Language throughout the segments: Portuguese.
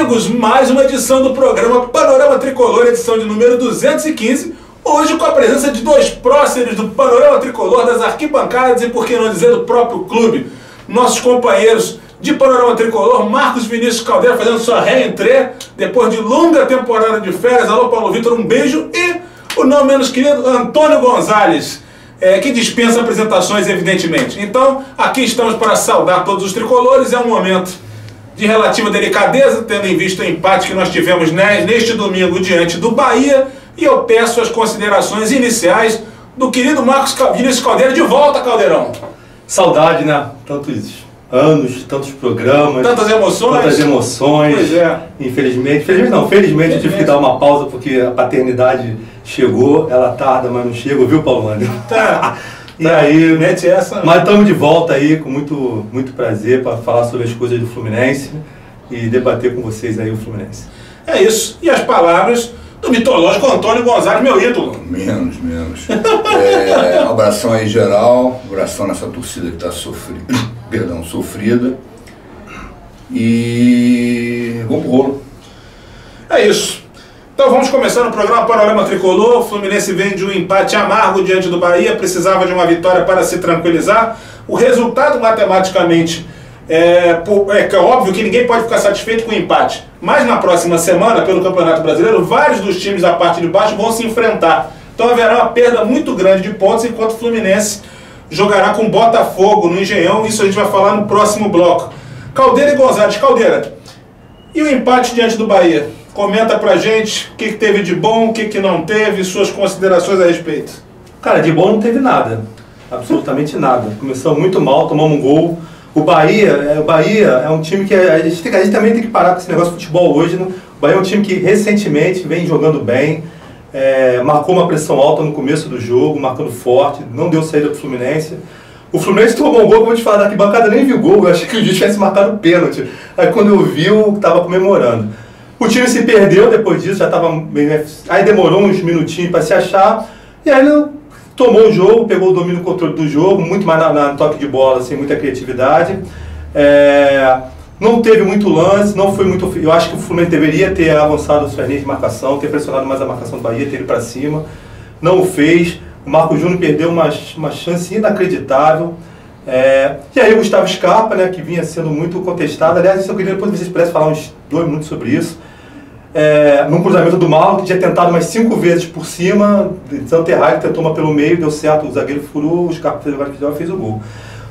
amigos, mais uma edição do programa Panorama Tricolor, edição de número 215, hoje com a presença de dois próceres do Panorama Tricolor, das arquibancadas e, por que não dizer, do próprio clube. Nossos companheiros de Panorama Tricolor, Marcos Vinícius Caldeira, fazendo sua reentrée, depois de longa temporada de férias. Alô, Paulo Vitor, um beijo. E o não menos querido Antônio Gonzalez, que dispensa apresentações, evidentemente. Então, aqui estamos para saudar todos os tricolores. É um momento de relativa delicadeza, tendo em vista o empate que nós tivemos neste domingo diante do Bahia. E eu peço as considerações iniciais do querido Marcos Vinícius Caldeira. De volta, Caldeirão. Saudade, né? Tantos anos, tantos programas. Tantas emoções. Tantas emoções. Pois é. Felizmente eu tive que dar uma pausa porque a paternidade chegou, ela tarda, mas não chega, viu, Paulo André? Tá. E aí, mete essa. Mas estamos de volta aí com muito prazer para falar sobre as coisas do Fluminense e debater com vocês aí o Fluminense. É isso. E as palavras do mitológico Antônio Gonzalez, meu ídolo. Menos. Um abração aí geral, um abração nessa torcida que está sofrida. E vamos pro rolo. É isso. Então vamos começar no programa Panorama Tricolor. O Fluminense vem de um empate amargo diante do Bahia, precisava de uma vitória para se tranquilizar. O resultado matematicamente é óbvio que ninguém pode ficar satisfeito com o empate. Mas na próxima semana, pelo Campeonato Brasileiro, vários dos times da parte de baixo vão se enfrentar. Então haverá uma perda muito grande de pontos, enquanto o Fluminense jogará com Botafogo no Engenhão. Isso a gente vai falar no próximo bloco. Caldeira e Gonzalez. Caldeira, e o empate diante do Bahia? Comenta pra gente o que teve de bom, o que não teve, suas considerações a respeito. Cara, de bom não teve nada. Absolutamente nada. Começou muito mal, tomamos um gol. O Bahia é um time que a gente também tem que parar com esse negócio de futebol hoje. Né? O Bahia é um time que recentemente vem jogando bem, marcou uma pressão alta no começo do jogo, marcando forte, não deu saída pro Fluminense. O Fluminense tomou um gol, vou te falar, que bancada nem viu o gol, eu achei que o juiz tivesse marcado pênalti. Aí quando eu vi, eu tava comemorando. O time se perdeu depois disso, já estava. Aí demorou uns minutinhos para se achar, e aí ele tomou o jogo, pegou o domínio e controle do jogo, muito mais na toque de bola, assim, muita criatividade. Não teve muito lance, não foi muito. Eu acho que o Fluminense deveria ter avançado suas linhas de marcação, ter pressionado mais a marcação do Bahia, ter ido para cima. Não o fez. O Marco Júnior perdeu uma chance inacreditável. E aí o Gustavo Scarpa, né, que vinha sendo muito contestado. Aliás, eu queria depois que vocês pudessem falar uns 2 minutos sobre isso. Num cruzamento do Marlon, que tinha tentado umas 5 vezes por cima, Zanterraio tentou uma pelo meio, deu certo, o zagueiro furou, o Scarpa fez o gol.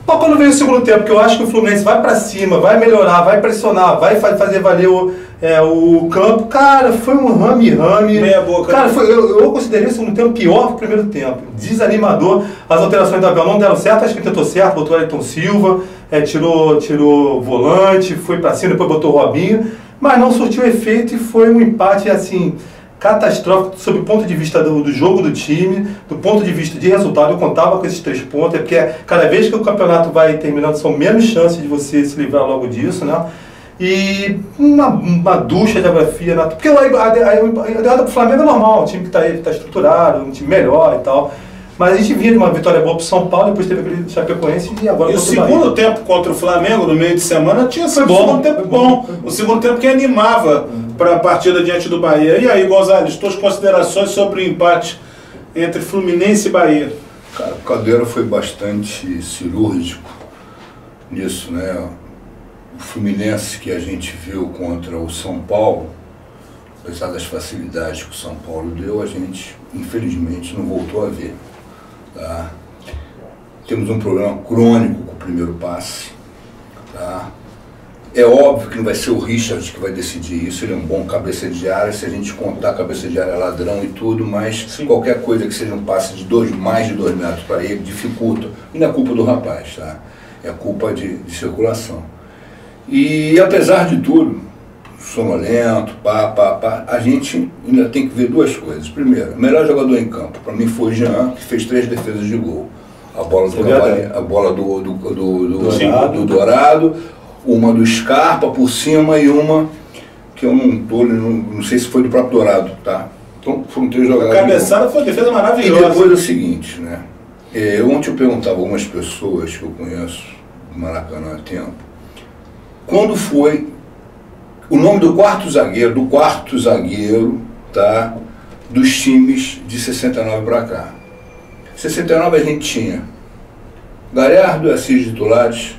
Mas quando veio o segundo tempo, que eu acho que o Fluminense vai pra cima, vai melhorar, vai pressionar, vai fazer valer o campo, cara, foi um rame-rame. Meia boca. Cara, eu considerei o segundo tempo pior que o primeiro tempo. Desanimador. As alterações do Abel não deram certo, acho que ele tentou certo, botou o Ayrton Silva, tirou o volante, foi pra cima, depois botou o Robinho, mas não surtiu efeito e foi um empate assim catastrófico sob o ponto de vista do jogo do time, do ponto de vista de resultado. Eu contava com esses 3 pontos, porque cada vez que o campeonato vai terminando são menos chances de você se livrar logo disso, né? E uma ducha de geografia, né? Porque a derrota do Flamengo é normal, um time que está estruturado, um time melhor e tal. Mas a gente vinha de uma vitória boa para o São Paulo, depois teve aquele Chapecoense e agora... E o segundo tempo contra o Flamengo, no meio de semana, tinha sido um segundo tempo bom. O segundo tempo que animava para a partida diante do Bahia. E aí, Gonzalez, tuas considerações sobre o empate entre Fluminense e Bahia? Cara, o Caldeira foi bastante cirúrgico nisso, né? O Fluminense que a gente viu contra o São Paulo, apesar das facilidades que o São Paulo deu, a gente, infelizmente, não voltou a ver. Tá? Temos um problema crônico com o primeiro passe. Tá? É óbvio que não vai ser o Richard que vai decidir isso, ele é um bom cabeça de área, se a gente contar cabeça de área ladrão e tudo, mas sim, qualquer coisa que seja um passe de mais de 2 metros para ele dificulta. E não é culpa do rapaz, tá? É culpa de circulação. E apesar de tudo, sonolento, a gente ainda tem que ver 2 coisas. Primeiro, o melhor jogador em campo, para mim, foi o Jean, que fez 3 defesas de gol. A bola do Cavaleiro, a bola do Dourado, uma do Scarpa por cima e uma que eu não sei se foi do próprio Dourado, tá? Então foram 3 jogadas. A cabeçada foi uma defesa maravilhosa. E depois é o seguinte, né? Ontem eu perguntava a algumas pessoas que eu conheço do Maracanã há tempo, quando foi o nome do quarto zagueiro, tá, dos times de 69 para cá. 69 a gente tinha Galhardo e Assis titulares.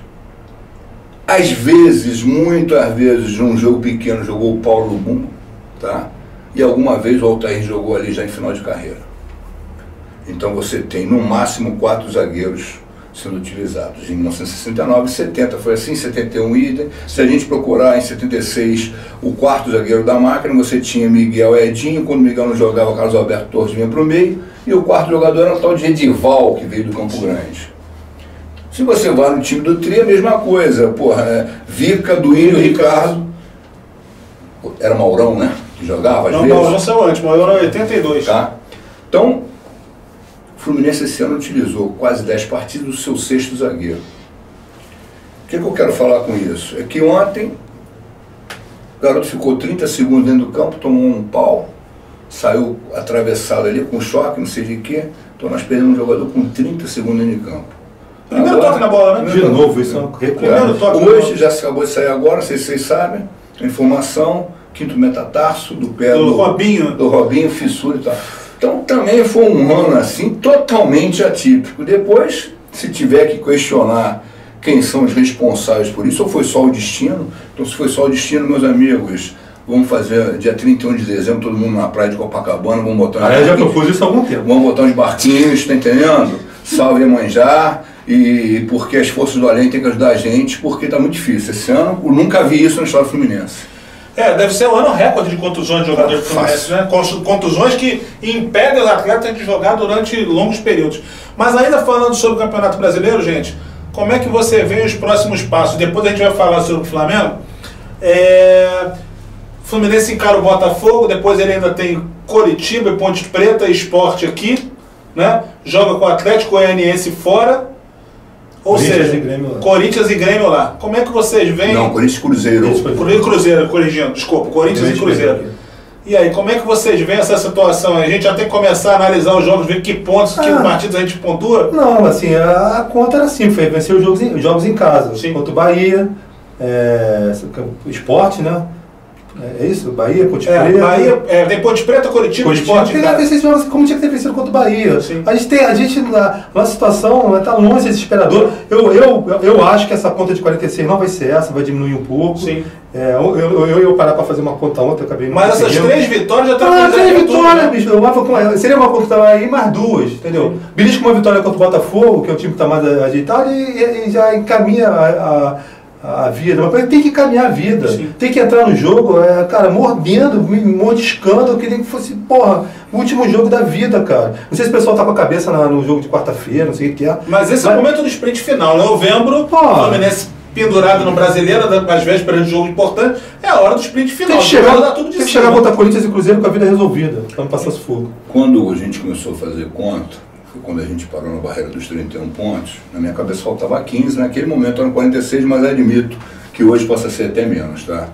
Às vezes, muitas vezes, num jogo pequeno, jogou o Paulo Lubum, tá? E alguma vez o Altair jogou ali já em final de carreira. Então você tem no máximo 4 zagueiros sendo utilizados. Em 1969 e 70 foi assim, 71 idem. Se a gente procurar em 76 o quarto zagueiro da máquina, você tinha Miguel e Edinho. Quando o Miguel não jogava, Carlos Alberto Torres vinha para o meio. E o quarto jogador era o tal de Edival, que veio do Campo Grande. Se você vai no time do Tri, a mesma coisa. Porra, Vica, Duílio, Ricardo. Era Maurão, né? Que jogava às vezes. Não, Maurão saiu antes, Maurão era 82. Tá? Então, o Fluminense esse ano utilizou quase 10 partidas do seu sexto zagueiro. O que eu quero falar com isso? É que ontem o garoto ficou 30 segundos dentro do campo, tomou um pau, saiu atravessado ali com choque, não sei de quê. Então nós perdemos um jogador com 30 segundos dentro de campo. Primeiro toque na bola, né? De novo, isso é um Primeiro toque. Hoje já acabou de sair agora, não sei se vocês sabem, a informação, quinto metatarso do pé do Robinho. Do Robinho, fissura e tal. Então também foi um ano assim, totalmente atípico. Depois, se tiver que questionar quem são os responsáveis por isso, ou foi só o destino, então se foi só o destino, meus amigos, vamos fazer dia 31 de dezembro, todo mundo na praia de Copacabana, vamos botar uns barquinhos. Já propus isso há algum tempo. Vamos botar uns barquinhos, tá entendendo? Salve Iemanjá, e porque as forças do além têm que ajudar a gente, porque tá muito difícil. Esse ano, eu nunca vi isso na história do Fluminense. Deve ser o ano recorde de contusões de jogadores do Fluminense, né? Contusões que impedem os atletas de jogar durante longos períodos. Mas ainda falando sobre o Campeonato Brasileiro, gente, como é que você vê os próximos passos? Depois a gente vai falar sobre o Flamengo. O Fluminense encara o Botafogo, depois ele ainda tem Coritiba e Ponte Preta e Sport aqui, né? Joga com o Atlético Goianiense fora. Ou seja, Corinthians e Grêmio lá. Como é que vocês veem... Não, Corinthians e Cruzeiro. Cruzeiro, corrigindo, desculpa. Corinthians e Cruzeiro. E aí, como é que vocês veem essa situação? A gente já tem que começar a analisar os jogos, ver que pontos, que partidas a gente pontua? Não, assim, a conta era simples, foi vencer os jogos em casa. Sim. Contra o Bahia, Sport, né? É isso? Bahia, Ponte Preta. Bahia, tem Ponte Preta, Coritiba, Sport. Como tinha que ter vencido contra o Bahia. Sim. A gente na situação está longe desesperador. Eu acho que essa conta de 46 não vai ser essa, vai diminuir um pouco. Sim. Eu parar para fazer uma conta ontem, eu acabei não Mas essas 3 vitórias já estão... 3 vitórias, bicho. Seria uma conta aí mais 2, entendeu? Belisca uma vitória contra o Botafogo, que é o time que está mais ajeitado, e já encaminha a vida, mas tem que caminhar a vida. Sim. Tem que entrar no jogo, cara, mordendo, mordiscando, eu queria que fosse, porra, o último jogo da vida, cara. Não sei se o pessoal tá com a cabeça no jogo de quarta-feira, não sei o que é. Mas esse é o momento do sprint final, novembro, o Fluminense pendurado no Brasileiro, às vésperas de jogo importante, é a hora do sprint final. Tem que chegar a botar Corinthians e Cruzeiro com a vida resolvida, pra não passar sufoco. Quando a gente começou a fazer conta, quando a gente parou na barreira dos 31 pontos, na minha cabeça faltava 15, naquele momento eram 46, mas admito que hoje possa ser até menos, tá?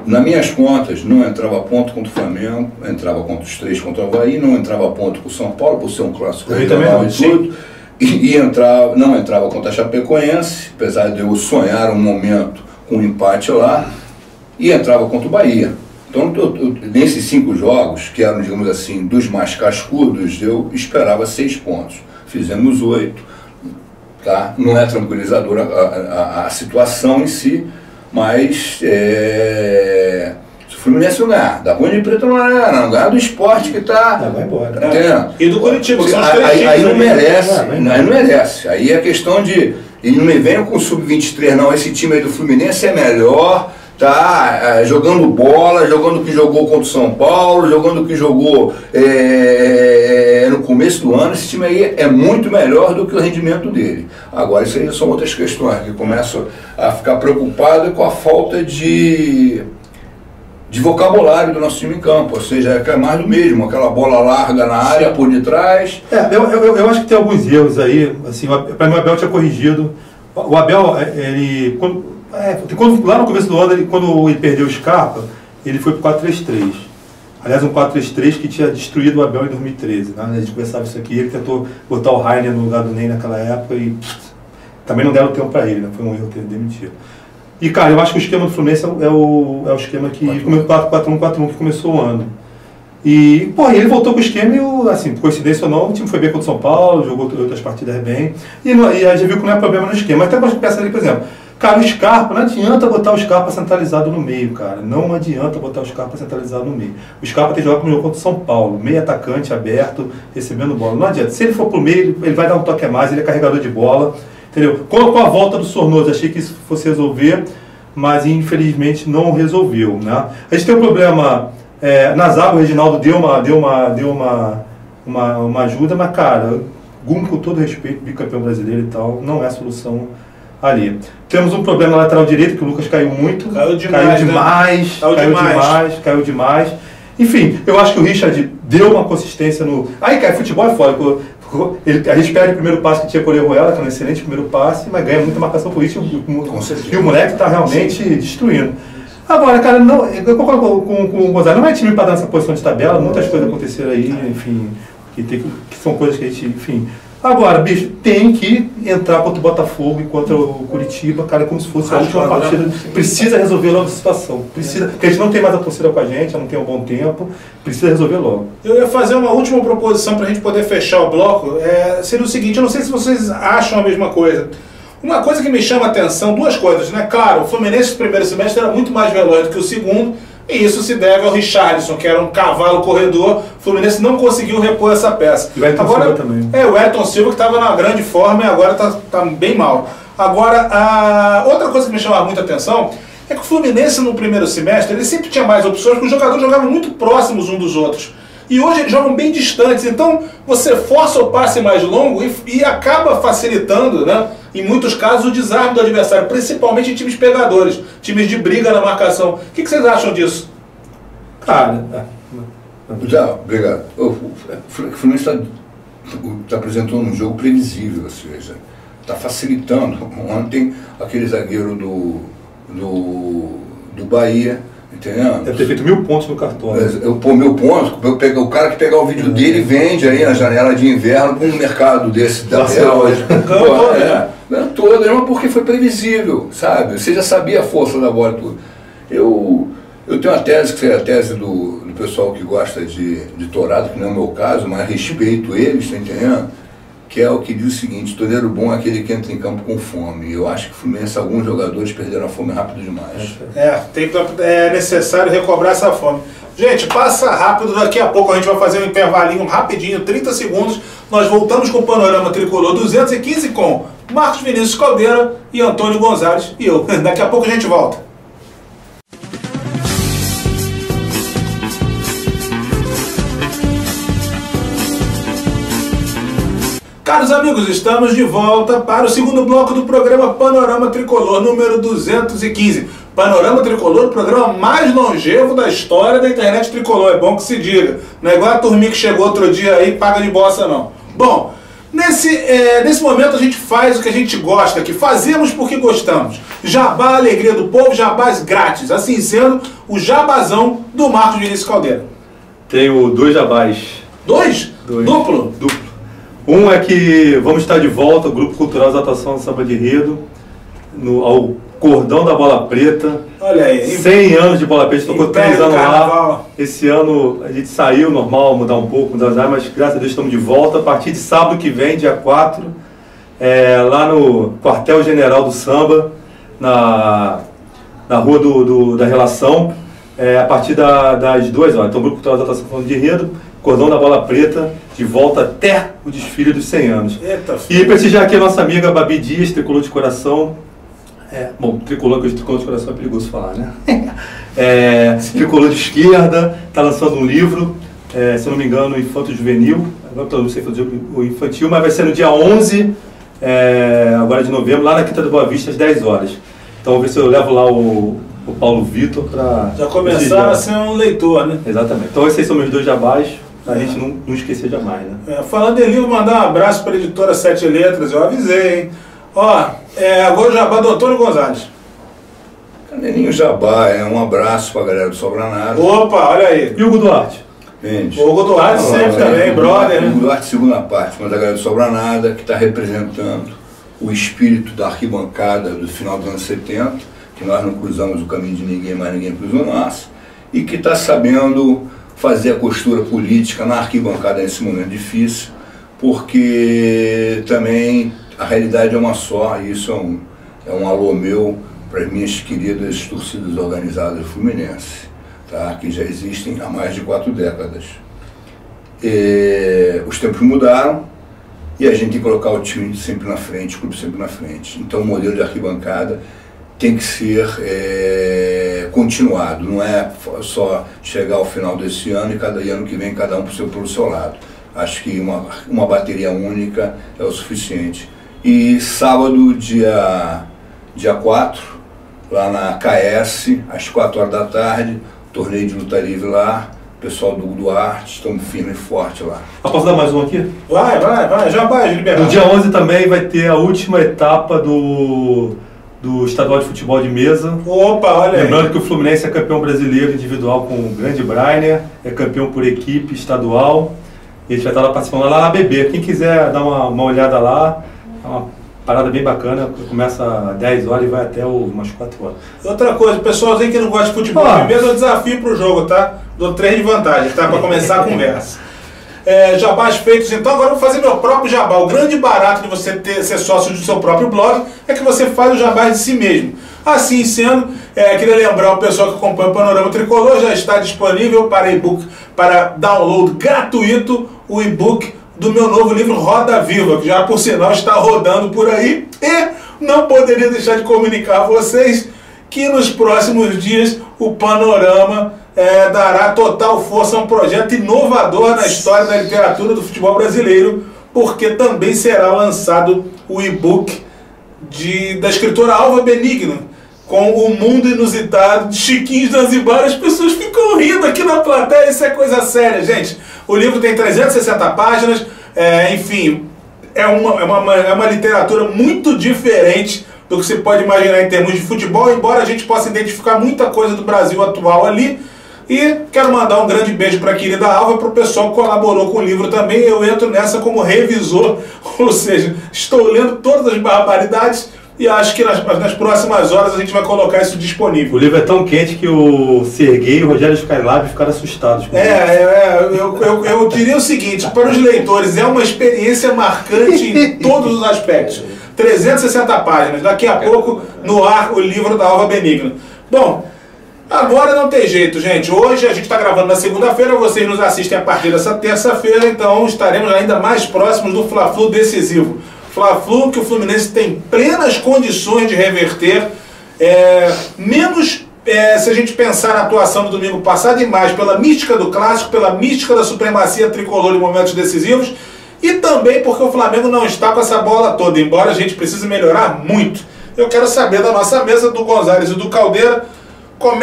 Nas minhas contas, não entrava ponto contra o Flamengo, entrava contra os 3 contra o Avaí, não entrava ponto com o São Paulo, por ser um clássico regional e tudo, não entrava contra a Chapecoense, apesar de eu sonhar um momento com um empate lá, e entrava contra o Bahia. Então, nesses 5 jogos, que eram, digamos assim, dos mais cascudos, eu esperava 6 pontos. Fizemos 8. Tá? Não é tranquilizadora a situação em si, mas se o Fluminense não ganhar, da Ponte Preta não ganhar do Sport que está... Vai embora. E do Coritiba, que são os 3 times. Aí não merece, aí não merece. Aí é questão de... E não me venham com o Sub-23, não. Esse time aí do Fluminense é melhor... Tá jogando bola, jogando o que jogou contra o São Paulo, jogando o que jogou no começo do ano. Esse time aí é muito melhor do que o rendimento dele. Agora, isso aí são outras questões, que começam a ficar preocupado com a falta de vocabulário do nosso time em campo, ou seja, é mais do mesmo, aquela bola larga na área, por detrás. Eu acho que tem alguns erros aí, assim, para mim o Abel tinha corrigido. O Abel, lá no começo do ano, quando ele perdeu o Scarpa, ele foi para o 4-3-3. Aliás, um 4-3-3 que tinha destruído o Abel em 2013. Né? A gente conversava isso aqui, ele tentou botar o Rainer no lugar do Ney naquela época e também não deram tempo para ele, né? Foi um erro ter demitido. E, cara, eu acho que o esquema do Fluminense é o esquema que... 4-4-1-4-1 que começou o ano. E, pô, ele voltou com o esquema e, assim, coincidência ou não, o time foi bem contra o São Paulo, jogou outras partidas bem. E a gente viu que não é problema no esquema. Até quando pensa ali, por exemplo, cara, o Scarpa, não adianta botar o Scarpa centralizado no meio, cara. Não adianta botar o Scarpa centralizado no meio. O Scarpa tem que jogar como jogou contra o São Paulo. Meio atacante, aberto, recebendo bola. Não adianta. Se ele for pro meio, ele vai dar um toque a mais, ele é carregador de bola. Entendeu? Com a volta do Sornoso, achei que isso fosse resolver, mas infelizmente não resolveu, né? A gente tem um problema... na zaga o Reginaldo deu uma ajuda, mas, cara, Gum, com todo respeito, bicampeão brasileiro e tal, não é a solução ali. Temos um problema na lateral direita, que o Lucas caiu muito. Caiu demais. Enfim, eu acho que o Richard deu uma consistência no... Aí, cara, futebol é foda. A gente perde o primeiro passe que tinha com o Orejuela, que é um excelente primeiro passe, mas ganha muita marcação por isso, e o moleque está realmente destruindo. Agora, cara, não, eu concordo com o Gonzalo, não é time para dar essa posição de tabela, muitas coisas aconteceram aí, enfim, que são coisas que a gente, enfim... Agora, bicho, tem que entrar contra o Botafogo e contra o Curitiba, cara, como se fosse a última partida. Precisa resolver logo a situação. Precisa, porque a gente não tem mais a torcida com a gente, não tem um bom tempo, precisa resolver logo. Eu ia fazer uma última proposição para a gente poder fechar o bloco. Seria o seguinte, eu não sei se vocês acham a mesma coisa. Uma coisa que me chama a atenção, duas coisas, né? Claro, o Fluminense no primeiro semestre era muito mais veloz do que o segundo, e isso se deve ao Richarlison, que era um cavalo corredor. O Fluminense não conseguiu repor essa peça. E o Ayrton Silva também. O Ayrton Silva, que estava na grande forma e agora está bem mal. Agora, outra coisa que me chamava muita atenção é que o Fluminense no primeiro semestre ele sempre tinha mais opções, porque os jogadores jogavam muito próximos uns dos outros. E hoje eles jogam bem distantes, então você força o passe mais longo e acaba facilitando, né, em muitos casos, o desarme do adversário, principalmente em times pegadores, times de briga na marcação. O que vocês acham disso? Cara, obrigado. O Fluminense está apresentando um jogo previsível, ou seja, está facilitando. Ontem, aquele zagueiro do Bahia, entendeu? Deve ter feito 1000 pontos no cartório. Eu pôr 1000 pontos, o cara que pegar o vídeo dele vende aí na janela de inverno para um mercado desse da Bélgica. Toda, porque foi previsível, sabe? Você já sabia a força da bola e tudo. Eu tenho uma tese, que é a tese do pessoal que gosta de tourado, que não é o meu caso, mas respeito eles, tá entendendo? Que é o que diz o seguinte: torneiro bom é aquele que entra em campo com fome. E eu acho que o Fluminense, alguns jogadores perderam a fome rápido demais. É necessário recobrar essa fome. Gente, passa rápido, daqui a pouco a gente vai fazer um intervalinho rapidinho, 30 segundos. Nós voltamos com o Panorama Tricolor 215 com Marcos Vinícius Caldeira e Antônio Gonzalez e eu. Daqui a pouco a gente volta. Caros amigos, estamos de volta para o segundo bloco do programa Panorama Tricolor número 215. Panorama Tricolor, o programa mais longevo da história da internet tricolor, é bom que se diga. Não é igual a turminha que chegou outro dia aí e paga de bossa não. Bom, nesse momento a gente faz o que a gente gosta, que fazemos porque gostamos. Jabá, alegria do povo, jabás grátis. Assim sendo, o jabazão do Marcos Vinícius Caldeira. Tenho 2 jabás. 2? Duplo? Duplo. Um é que vamos estar de volta, o Grupo Cultural Exaltação do Samba de Enredo, ao Cordão da Bola Preta. Olha aí. 100 anos de Bola Preta, tocou 3 anos lá. Esse ano a gente saiu, normal, mudar um pouco, mas graças a Deus estamos de volta. A partir de sábado que vem, dia 4, lá no Quartel General do Samba, na Rua da Relação, a partir das 2 horas. Então o Grupo Cultural Exaltação do Samba de Enredo, Cordão da Bola Preta, de volta até o desfile dos 100 anos. Eita, e prestigiar aqui a nossa amiga Babi Dias, tricolor de coração. Tricolor de coração é perigoso falar, né? Tricolor de esquerda, está lançando um livro, se não me engano, Infanto Juvenil. Agora não sei o infantil, mas vai ser no dia 11, agora de novembro, lá na Quinta do Boa Vista, às 10 horas. Então, vou ver se eu levo lá o Paulo Vitor para... Já começar a ser um leitor, né? Exatamente. Então, esses são meus 2 jabás. A gente não esquecer jamais, né? Falando em livro, mandar um abraço para a editora 7 Letras, eu avisei, hein? Agora o jabá do Antônio Gonzalez. Canelinho Jabá, um abraço para a galera do Sobranada. Opa, olha aí. E o Hugo Duarte? Gente, o Hugo Duarte sempre também, brother, né? O Hugo Duarte, segunda parte, mas a galera do Sobranada, que está representando o espírito da arquibancada do final dos anos 70, que nós não cruzamos o caminho de ninguém, mas ninguém cruza o nosso, e que está sabendo fazer a costura política na arquibancada nesse momento difícil, porque também a realidade é uma só, e isso é um alô meu para as minhas queridas torcidas organizadas do Fluminense, tá? Que já existem há mais de 4 décadas. Os tempos mudaram e a gente tem que colocar o time sempre na frente, o clube sempre na frente. Então o modelo de arquibancada tem que ser continuado, não é só chegar ao final desse ano e cada ano que vem cada um pelo seu lado. Acho que uma bateria única é o suficiente. E sábado, dia 4, lá na KS, às 4 horas da tarde, torneio de luta livre lá, pessoal do Duarte, estamos firme e forte lá. Posso dar mais um aqui? Vai, já vai, Liberado. No dia 11 também vai ter a última etapa do Estadual de Futebol de Mesa. Opa, olha aí. Lembrando que o Fluminense é campeão brasileiro individual com o grande Brainer, é campeão por equipe estadual. E a gente vai estar lá participando lá na BB. Quem quiser dar uma olhada lá, é uma parada bem bacana, começa às 10 horas e vai até umas 4 horas. Outra coisa, o pessoalzinho que não gosta de futebol de mesa, eu desafio pro jogo, tá? Dou 3 de vantagem, tá? Para começar a conversa. Jabás feitos, então agora eu vou fazer meu próprio jabá. O grande barato de você ser sócio do seu próprio blog é que você faz o jabá de si mesmo. Assim sendo, queria lembrar o pessoal que acompanha o Panorama Tricolor, já está disponível para e-book, para download gratuito, o e-book do meu novo livro Roda Viva, que já por sinal está rodando por aí, e não poderia deixar de comunicar a vocês que nos próximos dias o Panorama dará total força a um projeto inovador na história da literatura do futebol brasileiro, porque também será lançado o e-book da escritora Alva Benigno, com o mundo inusitado de Chiquinho Zanzibar. As pessoas ficam rindo aqui na plateia, isso é coisa séria, gente. O livro tem 360 páginas, enfim, é uma literatura muito diferente do que você pode imaginar em termos de futebol, embora a gente possa identificar muita coisa do Brasil atual ali. E quero mandar um grande beijo para a querida Alva, para o pessoal que colaborou com o livro também. Eu entro nessa como revisor, ou seja, estou lendo todas as barbaridades e acho que nas próximas horas a gente vai colocar isso disponível. O livro é tão quente que o Serguei e o Rogério Skylab ficaram assustados. Eu diria o seguinte, para os leitores, é uma experiência marcante em todos os aspectos. 360 páginas, daqui a pouco no ar o livro da Alva Benigno. Bom, agora não tem jeito, gente. Hoje a gente está gravando na segunda-feira, vocês nos assistem a partir dessa terça-feira, então estaremos ainda mais próximos do Fla-Flu decisivo. Fla-Flu que o Fluminense tem plenas condições de reverter, menos se a gente pensar na atuação do domingo passado e mais pela mística do clássico, pela mística da supremacia tricolor em momentos decisivos, e também porque o Flamengo não está com essa bola toda, embora a gente precise melhorar muito. Eu quero saber da nossa mesa, do Gonzalez e do Caldeira, qual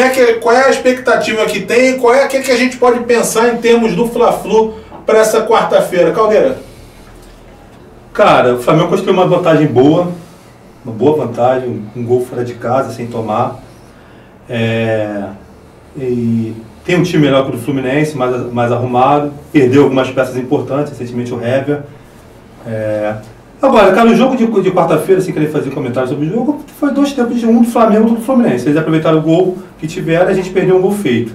é a expectativa que tem, qual é que a gente pode pensar em termos do Fla-Flu para essa quarta-feira. Caldeira. Cara, o Flamengo construiu uma vantagem boa, uma boa vantagem, um gol fora de casa, sem tomar. E tem um time melhor que o do Fluminense, mais arrumado, perdeu algumas peças importantes, recentemente o Hever. Agora, cara, o jogo de quarta-feira, sem querer fazer comentário sobre o jogo, foi 2 tempos de um do Flamengo e outro do Fluminense. Eles aproveitaram o gol que tiveram, a gente perdeu um gol feito.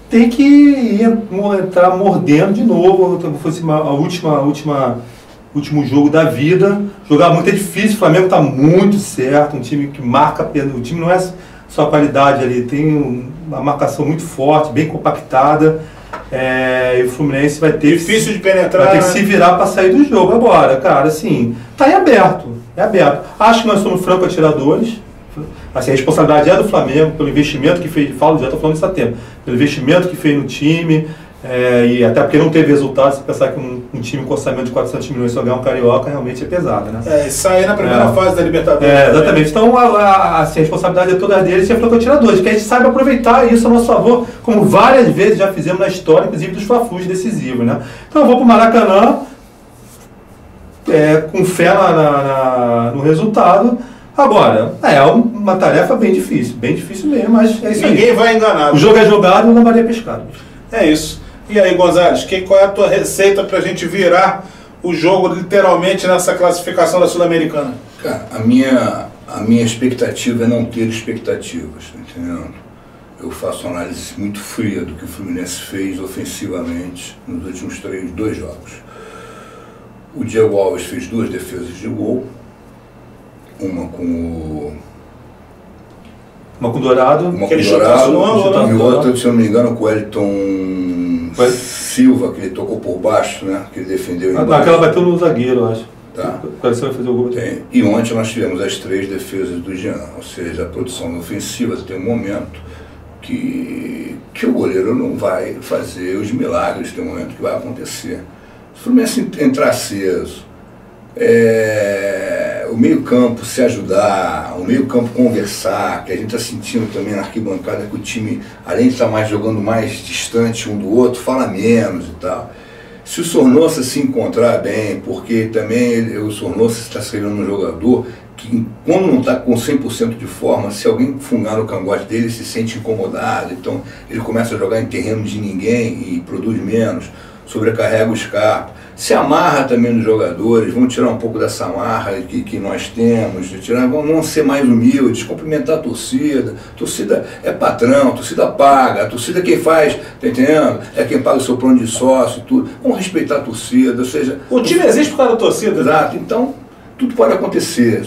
Tem que entrar mordendo de novo, como fosse último jogo da vida. Jogar muito é difícil, o Flamengo está muito certo, um time que marca, o time não é só qualidade ali, tem uma marcação muito forte, bem compactada. E o Fluminense vai ter difícil de penetrar, vai ter que se virar para sair do jogo agora, cara, assim, tá em aberto, é aberto. Acho que nós somos franco atiradores, assim, a responsabilidade é do Flamengo, pelo investimento que fez, já estou falando isso há tempo, pelo investimento que fez no time, e até porque não teve resultado, se pensar que um time com orçamento de 400 milhões só ganhar um Carioca, realmente é pesado, né? Sair na primeira fase da Libertadores. Exatamente. Então, assim, a responsabilidade é toda deles e é franco atiradores, que a gente saiba aproveitar isso a nosso favor, como várias vezes já fizemos na história, inclusive dos Fla-Flus decisivos, né? Então eu vou para o Maracanã, com fé no resultado. Agora, é uma tarefa bem difícil mesmo, mas é isso aí. Ninguém vai enganar. O jogo é jogado e não varia pescado. É isso. E aí, Gonzalez, qual é a tua receita para a gente virar o jogo literalmente nessa classificação da Sul-Americana? Cara, A minha expectativa é não ter expectativas, tá entendendo? Eu faço uma análise muito fria do que o Fluminense fez ofensivamente nos últimos 2 jogos. O Diego Alves fez 2 defesas de gol, uma com o Dourado, e outra, se eu não me engano, com o Wellington Silva, que ele tocou por baixo, né? Que ele defendeu embaixo. Aquela bateu no zagueiro, eu acho. Tá. Quando você vai fazer o gol? E ontem nós tivemos as 3 defesas do Jean, ou seja, a produção ofensiva tem um momento que o goleiro não vai fazer os milagres, tem um momento que vai acontecer. Se o Fluminense entrar aceso, o meio-campo se ajudar, o meio-campo conversar, que a gente está sentindo também na arquibancada que o time, além de estar jogando mais distante um do outro, fala menos e tal. Se o Sornosa se encontrar bem, porque também o Sornosa está sendo um jogador que, quando não está com 100% de forma, se alguém fungar no cangote dele, se sente incomodado, então ele começa a jogar em terreno de ninguém e produz menos, sobrecarrega o Scarpa. Se amarra também nos jogadores, vamos tirar um pouco dessa amarra que nós temos, vamos ser mais humildes, cumprimentar a torcida é patrão, a torcida paga, a torcida é quem faz, tá entendendo? É quem paga o seu plano de sócio, tudo. Vamos respeitar a torcida, ou seja... O time existe por causa da torcida. Exato, então tudo pode acontecer.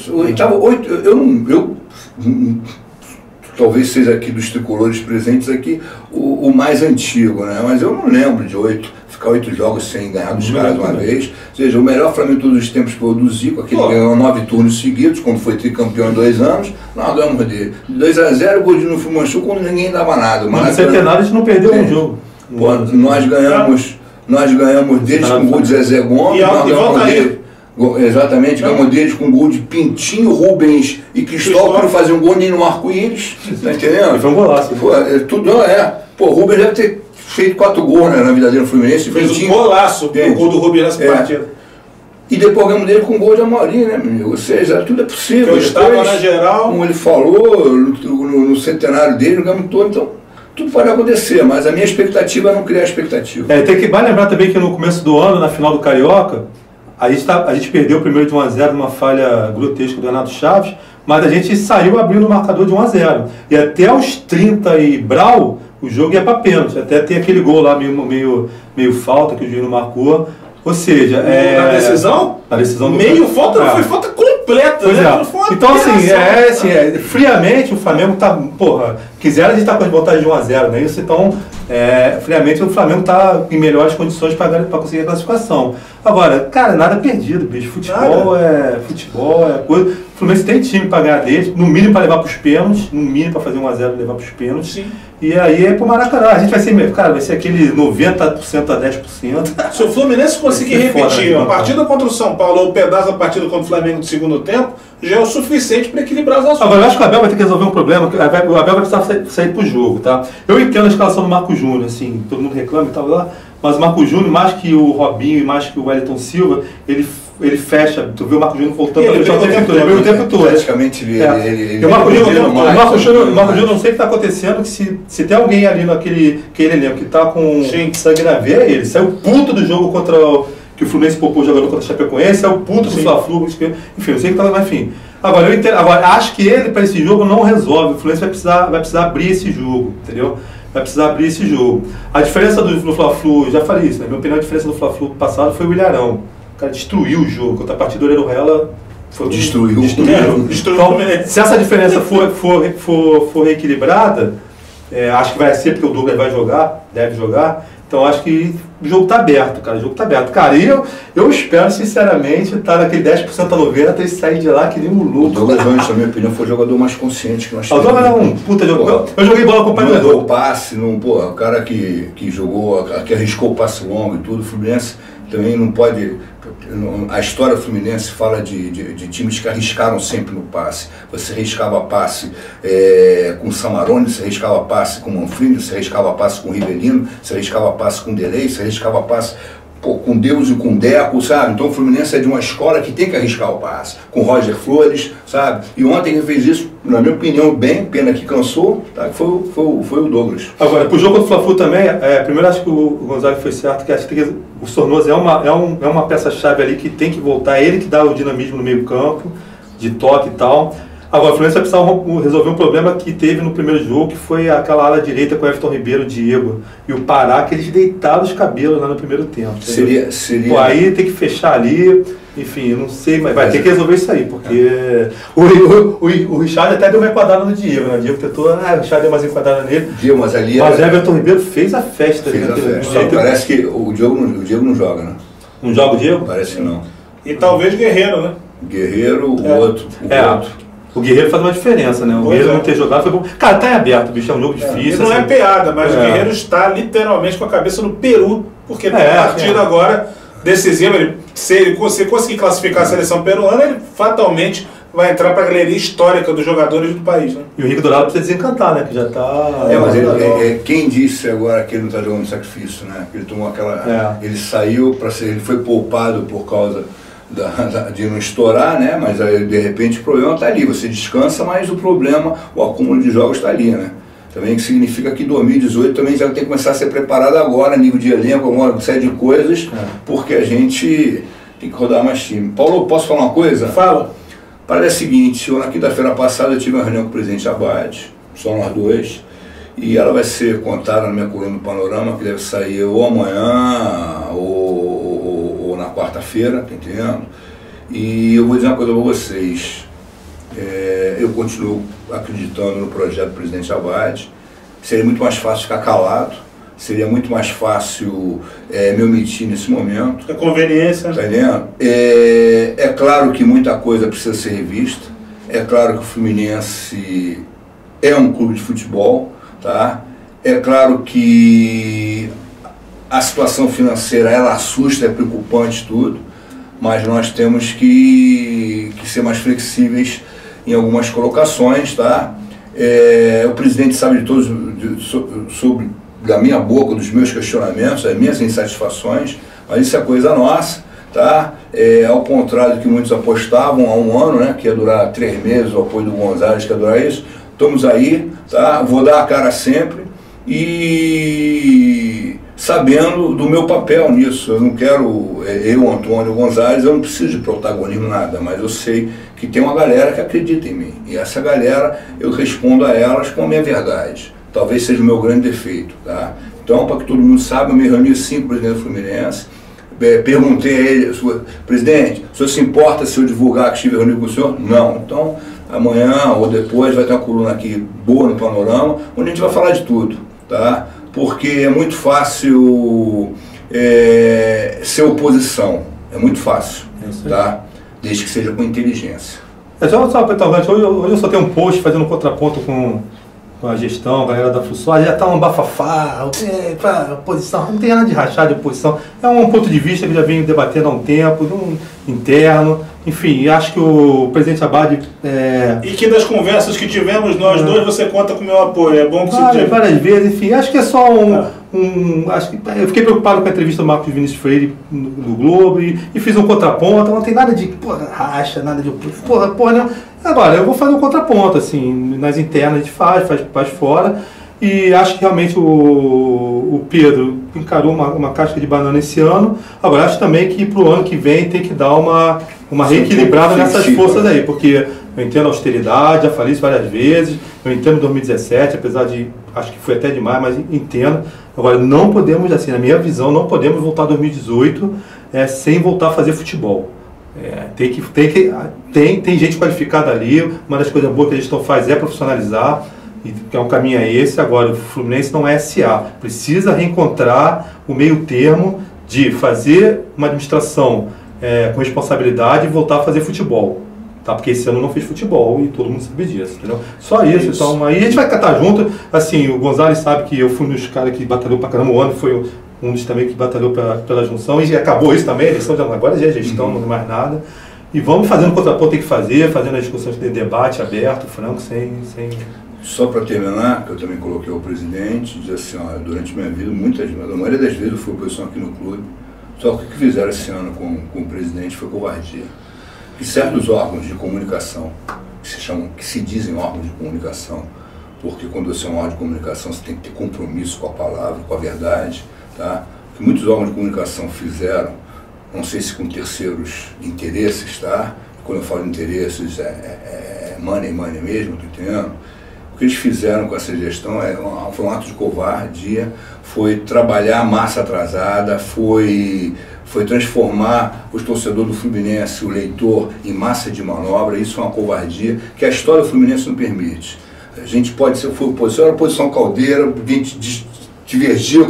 Talvez seja aqui dos tricolores presentes aqui o mais antigo, né? Mas eu não lembro de ficar 8 jogos sem ganhar dos caras uma vez. Ou seja, o melhor Flamengo de todos os tempos foi o do Zico, aquele que ganhou 9 turnos seguidos, quando foi tricampeão em 2 anos. Nós ganhamos dele. 2-0, gol de Nufo Manchu, quando ninguém dava nada. Mas no centenário a gente não perdeu um jogo. Nós ganhamos deles com gol de Zezé Gomes, nós ganhamos dele. Exatamente, ganhamos deles com gol de Pintinho, Rubens e Cristóvão, que não faziam gol nem no arco-íris, tá entendendo? Foi um golaço. Pô, o Rubens deve ter feito 4 gols, né, na vida dele no Fluminense. Fez um golaço, o gol do Rubens nessa partida. E depois ganhamos dele com gol de Amorim, né, meu amigo? Ou seja, tudo é possível. Eu estava na geral. Como ele falou, no centenário dele, ganhamos todo, então... Tudo pode acontecer, mas a minha expectativa é não criar expectativa. Vai lembrar também que no começo do ano, na final do Carioca, a gente perdeu o primeiro de 1-0 numa falha grotesca do Renato Chaves, mas a gente saiu abrindo o marcador de 1-0. E até os 30 e brau, o jogo ia para pênalti. Até ter aquele gol lá meio falta que o juiz não marcou. Ou seja, na decisão? Na decisão do meio falta, não foi falta completa, pois né? Então friamente o Flamengo tá, quiseram a gente tá com a vantagem de 1-0, não é isso? Então, friamente o Flamengo tá em melhores condições para conseguir a classificação. Agora, cara, nada perdido, bicho. Futebol é coisa. O Fluminense tem time para ganhar deles, no mínimo para levar para os pênaltis, no mínimo para fazer 1-0 e levar para os pênaltis. Sim. E aí é pro Maracanã. A gente vai ser aquele 90% a 10%. Se o Fluminense conseguir repetir a partida contra o São Paulo ou um pedaço da partida contra o Flamengo no segundo tempo, já é o suficiente para equilibrar os assuntos. Agora, eu acho que o Abel vai ter que resolver um problema, o Abel vai precisar sair pro jogo, tá? Eu entendo a escalação do Marco Júnior, assim, todo mundo reclama e tal, mas o Marco Júnior, mais que o Robinho e mais que o Wellington Silva, ele fecha, tu vê o Marco Júnior voltando para fechar o tempo todo. Praticamente o Marco Júnior não sei o que está acontecendo, que se tem alguém ali naquele elenco que está com sangue na veia, ele saiu puto do jogo contra que o Fluminense poupou o jogador contra o Chapecoense, saiu puto do Fla-Flu, enfim, eu sei que estava, enfim. Agora, eu entendo, acho que ele, para esse jogo, não resolve. O Fluminense vai precisar abrir esse jogo, entendeu? Vai precisar abrir esse jogo. A diferença do Fla-Flu, já falei isso, na minha opinião, a diferença do Fla-Flu passado foi o Ilharão. O cara destruiu o jogo, contra a partida do Orejuela destruiu. Então, se essa diferença for reequilibrada, acho que vai ser, porque o Douglas vai jogar, deve jogar. Então acho que o jogo tá aberto, cara. O jogo tá aberto. Cara, e eu espero, sinceramente, estar naquele 10% a 90% e sair de lá que nem um louco. O Douglas, na minha opinião, foi o jogador mais consciente que nós tivemos. O Douglas é um puta jogador. Eu joguei bola com o pai do Douglas. O passe, o cara que jogou, que arriscou o passe longo e tudo, o Fluminense também não pode... A história do Fluminense fala de times que arriscaram sempre no passe. Você arriscava passe com o Samarone, você arriscava passe com o Manfrini, você arriscava passe com o Rivelino, você arriscava passe com o Delei, você arriscava passe com Deus e com Deco, sabe? Então o Fluminense é de uma escola que tem que arriscar o passe, com o Roger Flores, sabe? E ontem ele fez isso, na minha opinião, bem, pena que cansou, tá? Foi o Douglas. Agora, pro jogo do Fla-Flu também, primeiro acho que o Gonzaga foi certo, que acho que o Sornosa é uma peça-chave ali que tem que voltar, ele que dá o dinamismo no meio campo, de toque e tal. Agora, o Fluminense vai precisar resolver um problema que teve no primeiro jogo, que foi aquela ala direita com o Everton Ribeiro, Diego e o Pará, que eles deitaram os cabelos lá no primeiro tempo. Seria... Pô, aí tem que fechar ali, enfim, eu não sei, mas vai ter que resolver isso aí, porque o Richard até deu uma enquadrada no Diego, né? O Diego tentou, o Richard deu mais enquadrada nele. Diego, mas ali... Mas o Everton Ribeiro fez a festa. Fez a festa. Parece que o Diego não joga, né? Não joga o Diego? Parece que não. E talvez Guerreiro, né? Guerreiro, o outro. O Guerreiro faz uma diferença, né? O Guerreiro não ter jogado foi bom. Cara, tá em aberto, bicho, é um jogo difícil. Não é piada, mas o Guerreiro está literalmente com a cabeça no Peru, porque tem uma partida agora decisiva. Se ele conseguir classificar a seleção peruana, ele fatalmente vai entrar para a galeria histórica dos jogadores do país, né? E o Henrique Dourado precisa desencantar, né? Que já tá... Mas quem disse agora que ele não está jogando sacrifício, né? Ele tomou aquela... Ele saiu para ser... Ele foi poupado por causa de não estourar, né? Mas aí, de repente, o problema está ali. Você descansa, mas o problema, o acúmulo de jogos está ali, né? Também que significa que 2018 também já tem que começar a ser preparado agora, nível de elenco, uma série de coisas, porque a gente tem que rodar mais time. Paulo, posso falar uma coisa? Fala. Para é o seguinte, na quinta-feira passada eu tive uma reunião com o presidente Abad, só nós dois, e ela vai ser contada na minha coluna do Panorama, que deve sair ou amanhã ou na quarta-feira, tá entendendo? E eu vou dizer uma coisa para vocês, eu continuo acreditando no projeto do presidente Abad. Seria muito mais fácil ficar calado, seria muito mais fácil me omitir nesse momento. É conveniência. Tá entendendo? É claro que muita coisa precisa ser revista, é claro que o Fluminense é um clube de futebol, tá? É claro que a situação financeira, ela assusta, é preocupante tudo, mas nós temos que ser mais flexíveis em algumas colocações, tá? O presidente sabe de todos, sobre da minha boca, dos meus questionamentos, das minhas insatisfações, mas isso é coisa nossa, tá? Ao contrário do que muitos apostavam há um ano, né, que ia durar 3 meses, o apoio do Gonzalez que ia durar isso, estamos aí, tá? Vou dar a cara sempre e sabendo do meu papel nisso. Eu não quero, Antônio Gonzalez, eu não preciso de protagonismo nada, mas eu sei que tem uma galera que acredita em mim, e essa galera eu respondo a elas com a minha verdade. Talvez seja o meu grande defeito, tá? Então, para que todo mundo saiba, eu me reuni sim com o presidente do Fluminense, perguntei a ele, presidente, o senhor se importa se eu divulgar que estive reunido com o senhor? Não. Então, amanhã ou depois vai ter uma coluna aqui boa no Panorama, onde a gente vai falar de tudo, tá? Porque é muito fácil ser oposição, é muito fácil, tá? Desde que seja com inteligência. Só hoje eu só tenho um post fazendo um contraponto com a gestão, a galera da FUSOL, já está um bafafá, oposição, não tem nada de rachar de oposição, é um ponto de vista que já venho debatendo há um tempo, interno, enfim, acho que o presidente Abad... E que das conversas que tivemos nós dois, você conta com o meu apoio, é bom que se diga. Várias vezes, enfim, acho que é só acho que eu fiquei preocupado com a entrevista do Marcos Vinícius Freire no Globo e fiz um contraponto, não tem nada de racha, nada de porra, não. Agora, eu vou fazer um contraponto, assim, nas internas a gente faz fora, e acho que realmente o Pedro encarou uma casca de banana esse ano. Agora, acho também que para o ano que vem tem que dar uma reequilibrada nessas forças aí, porque eu entendo a austeridade, já falei isso várias vezes, eu entendo 2017, apesar de, acho que foi até demais, mas entendo. Agora, não podemos, assim, na minha visão, não podemos voltar a 2018 sem voltar a fazer futebol. Tem gente qualificada ali, uma das coisas boas que a gestão faz é profissionalizar, e que é um caminho esse. Agora, o Fluminense não é SA, precisa reencontrar o meio termo de fazer uma administração com responsabilidade e voltar a fazer futebol, tá? Porque esse ano não fez futebol e todo mundo sabe disso, entendeu? Só isso. Então aí a gente vai catar junto, assim, o Gonzalez sabe que eu fui um dos caras que batalhou pra caramba, o ano foi um dos também que batalhou pela junção, e acabou isso também, a eleição agora já é gestão, não é mais nada. E vamos fazendo o contraponto, tem que fazer, fazendo as discussões de debate aberto, franco, sem... Só para terminar, que eu também coloquei o presidente, diz assim, ó, durante minha vida, a maioria das vezes eu fui oposição aqui no clube, só que o que fizeram esse ano com o presidente foi covardia. E certos órgãos de comunicação, que se dizem órgãos de comunicação, porque quando você é um órgão de comunicação você tem que ter compromisso com a palavra, com a verdade, tá? O que muitos órgãos de comunicação fizeram, não sei se com terceiros interesses, tá? quando eu falo de interesses, money mesmo, tá entendendo? O que eles fizeram com essa gestão foi um ato de covardia, foi trabalhar a massa atrasada, foi transformar os torcedores do Fluminense, o leitor, em massa de manobra. Isso é uma covardia que a história do Fluminense não permite. A gente pode ser, foi oposição, era oposição Caldeira, a gente divergiu,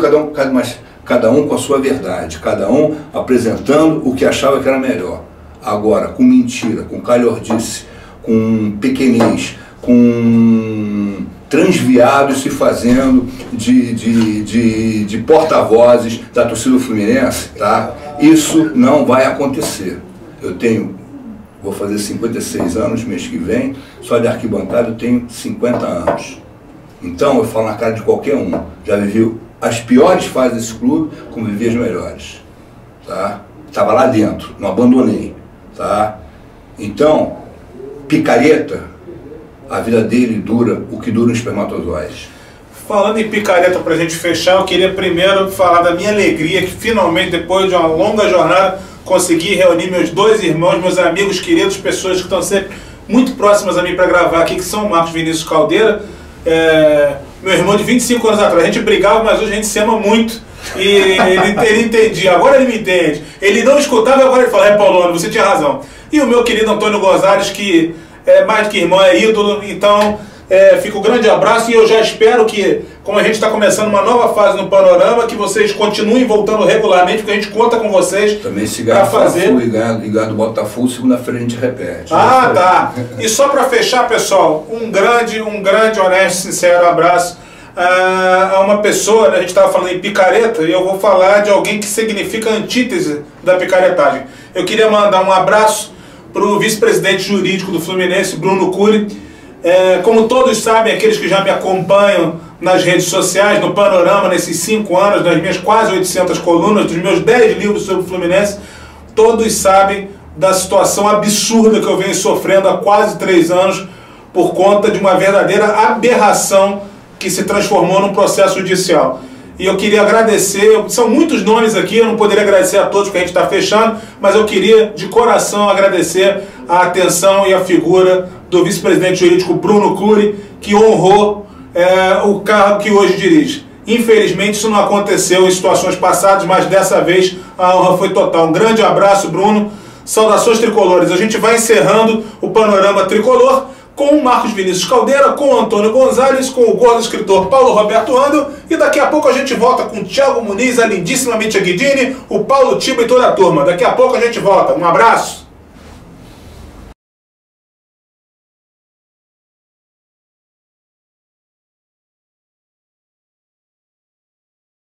cada um com a sua verdade, cada um apresentando o que achava que era melhor. Agora, com mentira, com calhordice, com pequenez, com transviados se fazendo de porta-vozes da torcida do Fluminense, tá? Isso não vai acontecer. Vou fazer 56 anos mês que vem, só de arquibancada eu tenho 50 anos. Então eu falo na cara de qualquer um. Já vivi as piores fases desse clube, como vivi as melhores. Tá? Estava lá dentro, não abandonei. Tá? Então, picareta, a vida dele dura o que dura um espermatozoide. Falando em picareta, para a gente fechar, eu queria primeiro falar da minha alegria que finalmente, depois de uma longa jornada, consegui reunir meus dois irmãos, meus amigos queridos, pessoas que estão sempre muito próximas a mim para gravar aqui, que são o Marcos Vinícius Caldeira, meu irmão de 25 anos atrás. A gente brigava, mas hoje a gente se ama muito. E ele entendia, agora ele me entende. Ele não escutava, agora ele fala: Paulone, você tinha razão. E o meu querido Antônio Gonzalez, que é mais do que irmão, é ídolo. Então fica um grande abraço, e eu já espero que, como a gente está começando uma nova fase no Panorama, que vocês continuem voltando regularmente, porque a gente conta com vocês. Também se ganhar e ganhar do Botafogo, segunda-feira a gente repete. Ah, tá. E só para fechar, pessoal, um grande, honesto, sincero abraço a uma pessoa, né? A gente estava falando em picareta, e eu vou falar de alguém que significa a antítese da picaretagem. Eu queria mandar um abraço para o vice-presidente jurídico do Fluminense, Bruno Cury. Como todos sabem, aqueles que já me acompanham nas redes sociais, no Panorama, nesses 5 anos, nas minhas quase 800 colunas, dos meus 10 livros sobre o Fluminense, todos sabem da situação absurda que eu venho sofrendo há quase 3 anos por conta de uma verdadeira aberração que se transformou num processo judicial. E eu queria agradecer, são muitos nomes aqui, eu não poderia agradecer a todos porque a gente está fechando, mas eu queria de coração agradecer a atenção e a figura do vice-presidente jurídico Bruno Cury, que honrou o cargo que hoje dirige. Infelizmente isso não aconteceu em situações passadas, mas dessa vez a honra foi total. Um grande abraço, Bruno. Saudações tricolores. A gente vai encerrando o Panorama Tricolor com o Marcos Vinícius Caldeira, com o Antônio Gonzalez, com o gordo escritor Paulo Roberto Ando, e daqui a pouco a gente volta com o Thiago Muniz, a lindíssima Mítia Guidini, o Paulo Tiba e toda a turma. Daqui a pouco a gente volta. Um abraço!